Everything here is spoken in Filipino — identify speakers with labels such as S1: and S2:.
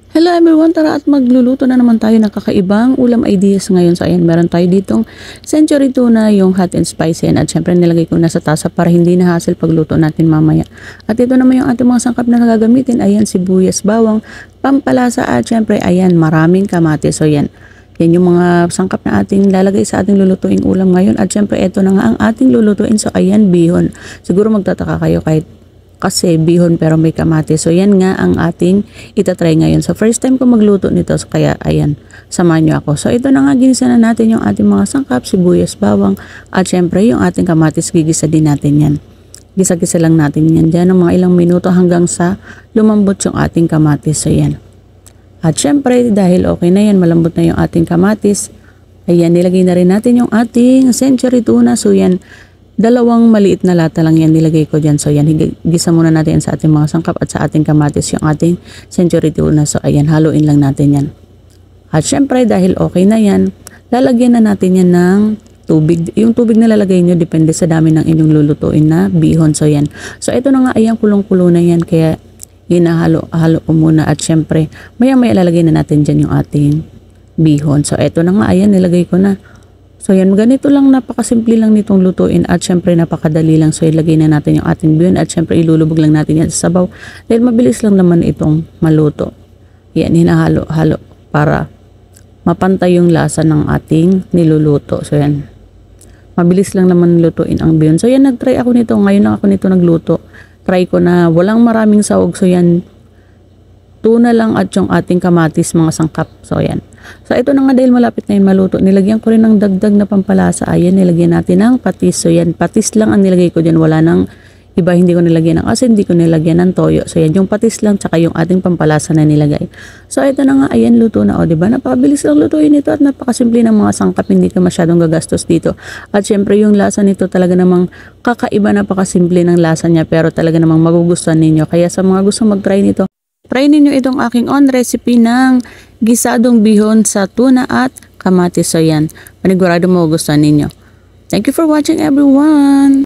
S1: Hello everyone, tara at magluluto na naman tayo ng kakaibang ulam ideas ngayon. So ayan, meron tayo ditong century tuna, yung hot and spicy, at syempre nilagay ko na sa tasa para hindi na hassle pagluto natin mamaya. At ito naman yung ating mga sangkap na gagamitin. Ayan, sibuyas, bawang, pampalasa, at syempre ayan, maraming kamatis. So yan yung mga sangkap na ating lalagay sa ating lulutuing ulam ngayon. At syempre ito na nga ang ating lulutuin. So ayan, bihon. Siguro magtataka kayo kahit kasi bihon pero may kamatis. So yan nga ang ating itatry ngayon. So first time ko magluto nito, so kaya ayan, samahan nyo ako. So ito na nga, ginisa na natin yung ating mga sangkap, sibuyas, bawang, at syempre yung ating kamatis, gigisa din natin yan. Gisa-gisa lang natin yan dyan ng mga ilang minuto hanggang sa lumambot yung ating kamatis. So yan. At syempre dahil okay na yan, malambot na yung ating kamatis, ayan, nilagay na rin natin yung ating century tuna. So yan, dalawang maliit na lata lang yan nilagay ko dyan. So yan, gisa muna natin sa ating mga sangkap at sa ating kamatis yung ating century tuna. So ayan, haluin lang natin yan. At syempre dahil okay na yan, lalagyan na natin yan ng tubig. Yung tubig na lalagay nyo depende sa dami ng inyong lulutuin na bihon. So yan. So ito na nga, ayan, kulong-kulo na yan. Kaya hinahalo ko muna. At syempre maya-maya lalagay na natin dyan yung ating bihon. So ito na nga, ayan, nilagay ko na. So yan, ganito lang, napakasimple lang nitong lutuin at syempre napakadali lang. So ilagay na natin yung ating bihon at syempre ilulubog lang natin yan sa sabaw dahil mabilis lang naman itong maluto. Yan, hinahalo-halo para mapantay yung lasa ng ating niluluto. So yan, mabilis lang naman lutuin ang bihon. So yan, nagtry ako nito, ngayon lang ako nito nagluto. Try ko na walang maraming sahog. So yan, tuna lang at yung ating kamatis, mga sangkap. So yan. So ito na nga, dahil malapit na yun maluto, nilagyan ko rin ng dagdag na pampalasa. Ayan, nilagyan natin ng patis. So yan, patis lang ang nilagay ko dyan. Wala nang iba, hindi ko nilagyan ng asin, hindi ko nilagyan ng toyo. So yan, yung patis lang tsaka yung ating pampalasa na nilagay. So ito na nga, ayan, luto na. O diba, napakabilis lang lutuin ito at napakasimple ng mga sangkap. Hindi ka masyadong gagastos dito. At syempre yung lasa nito talaga namang kakaiba, napakasimple ng lasa niya. Pero talaga namang magugustuhan ninyo. Kaya sa mga gustong mag-try nito, try ninyo itong aking on recipe ng gisadong bihon sa tuna at kamatis. So yan, panigurado mo gusto ninyo. Thank you for watching everyone!